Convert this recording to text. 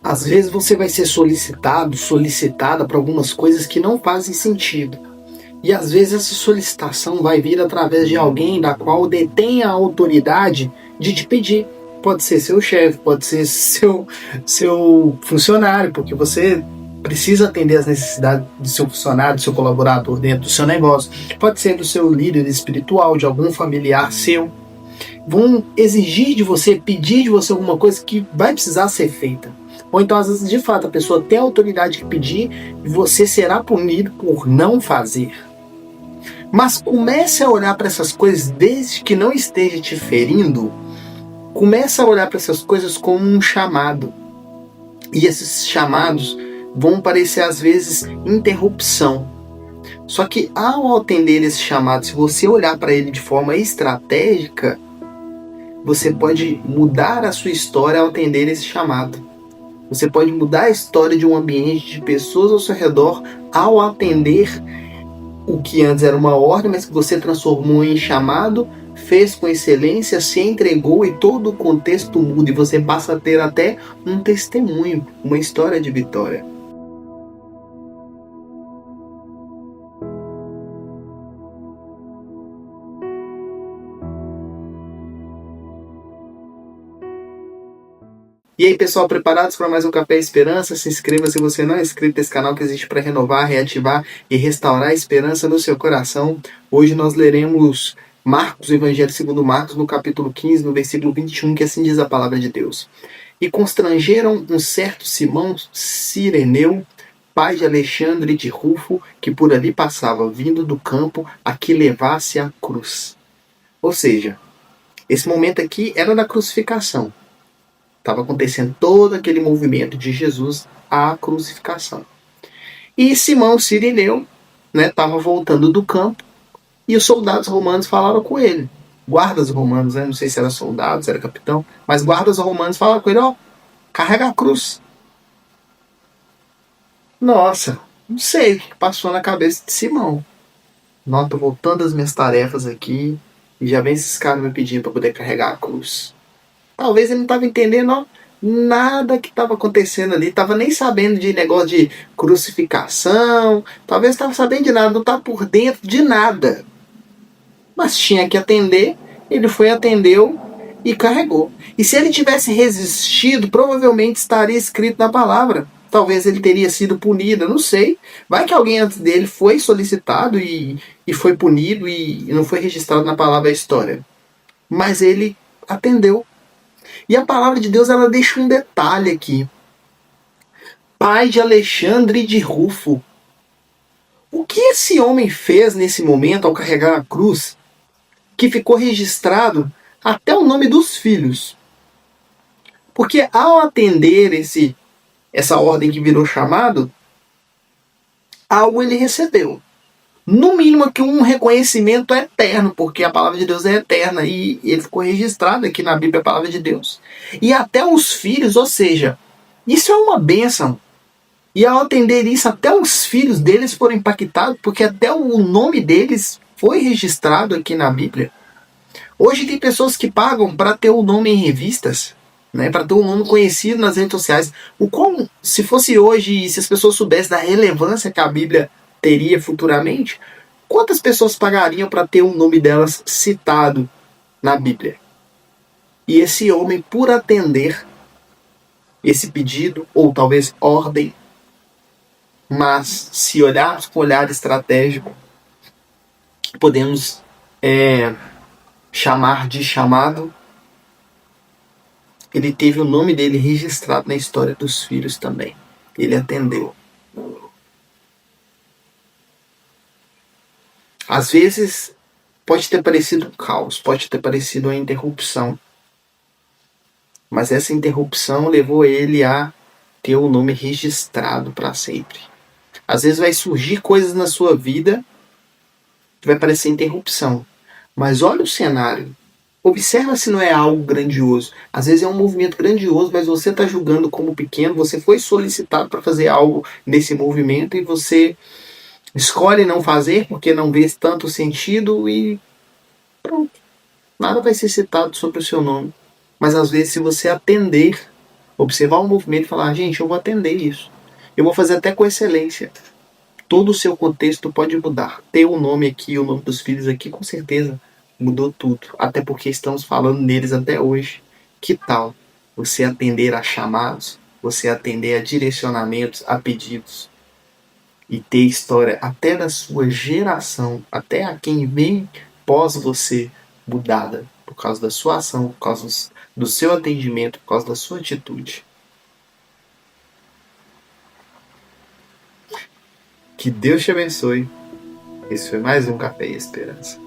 Às vezes você vai ser solicitado, solicitada para algumas coisas que não fazem sentido. E às vezes essa solicitação vai vir através de alguém da qual detém a autoridade de te pedir. Pode ser seu chefe, pode ser seu funcionário, porque você precisa atender as necessidades do seu funcionário, do seu colaborador dentro do seu negócio. Pode ser do seu líder espiritual, de algum familiar seu. Vão exigir de você, pedir de você alguma coisa que vai precisar ser feita. Ou então, às vezes, de fato, a pessoa tem a autoridade de pedir e você será punido por não fazer. Mas comece a olhar para essas coisas desde que não esteja te ferindo. Comece a olhar para essas coisas como um chamado. E esses chamados vão parecer às vezes interrupção. Só que ao atender esse chamado, se você olhar para ele de forma estratégica, você pode mudar a sua história ao atender esse chamado. Você pode mudar a história de um ambiente, de pessoas ao seu redor, ao atender o que antes era uma ordem, mas que você transformou em chamado, fez com excelência, se entregou e todo o contexto muda e você passa a ter até um testemunho, uma história de vitória. E aí, pessoal, preparados para mais um Café Esperança? Se inscreva se você não é inscrito nesse canal que existe para renovar, reativar e restaurar a esperança no seu coração. Hoje nós leremos Marcos, o Evangelho segundo Marcos, no capítulo 15, no versículo 21, que assim diz a palavra de Deus. E constrangeram um certo Simão Cireneu, pai de Alexandre de Rufo, que por ali passava, vindo do campo, a que levasse a cruz. Ou seja, esse momento aqui era da crucificação. Estava acontecendo todo aquele movimento de Jesus à crucificação. E Simão Cireneu estava voltando do campo e os soldados romanos falaram com ele. Guardas romanos, não sei se era soldado, se era capitão, mas guardas romanos falaram com ele, carrega a cruz. Nossa, não sei o que passou na cabeça de Simão. Não, tô voltando às minhas tarefas aqui e já vem esses caras me pedindo para poder carregar a cruz. Talvez ele não estava entendendo nada que estava acontecendo ali, estava nem sabendo de negócio de crucificação, talvez estava sabendo de nada, não estava por dentro de nada. Mas tinha que atender, ele foi, atendeu e carregou. E se ele tivesse resistido, provavelmente estaria escrito na palavra. Talvez ele teria sido punido, não sei. Vai que alguém antes dele foi solicitado e foi punido e não foi registrado na palavra a história. Mas ele atendeu. E a palavra de Deus, ela deixa um detalhe aqui. Pai de Alexandre de Rufo. O que esse homem fez nesse momento ao carregar a cruz, que ficou registrado até o nome dos filhos? Porque ao atender essa ordem que virou chamado, algo ele recebeu. No mínimo que um reconhecimento eterno, porque a palavra de Deus é eterna e ele ficou registrado aqui na Bíblia, a palavra de Deus. E até os filhos, ou seja, isso é uma bênção. E ao atender isso, até os filhos deles foram impactados, porque até o nome deles foi registrado aqui na Bíblia. Hoje tem pessoas que pagam para ter o nome em revistas, para ter um nome conhecido nas redes sociais. Se fosse hoje, se as pessoas soubessem da relevância que a Bíblia teria futuramente, quantas pessoas pagariam para ter o nome delas citado na Bíblia? E esse homem, por atender esse pedido, ou talvez ordem, mas se olharmos com olhar estratégico, podemos chamar de chamado, ele teve o nome dele registrado na história dos filhos também. Ele atendeu. Às vezes pode ter parecido um caos, pode ter parecido uma interrupção. Mas essa interrupção levou ele a ter o nome registrado para sempre. Às vezes vai surgir coisas na sua vida que vai parecer interrupção. Mas olha o cenário. Observa se não é algo grandioso. Às vezes é um movimento grandioso, mas você está julgando como pequeno. Você foi solicitado para fazer algo nesse movimento e você escolhe não fazer porque não vê tanto sentido e pronto. Nada vai ser citado sobre o seu nome. Mas às vezes, se você atender, Observar o movimento e falar, gente, eu vou atender isso. Eu vou fazer até com excelência. Todo o seu contexto pode mudar. Ter o nome aqui, o nome dos filhos aqui, com certeza mudou tudo. Até porque estamos falando neles até hoje. Que tal você atender a chamados, você atender a direcionamentos, a pedidos e ter história até da sua geração, até a quem vem pós você mudada por causa da sua ação, por causa do seu atendimento, por causa da sua atitude. Que Deus te abençoe. Esse foi mais um Café e Esperança.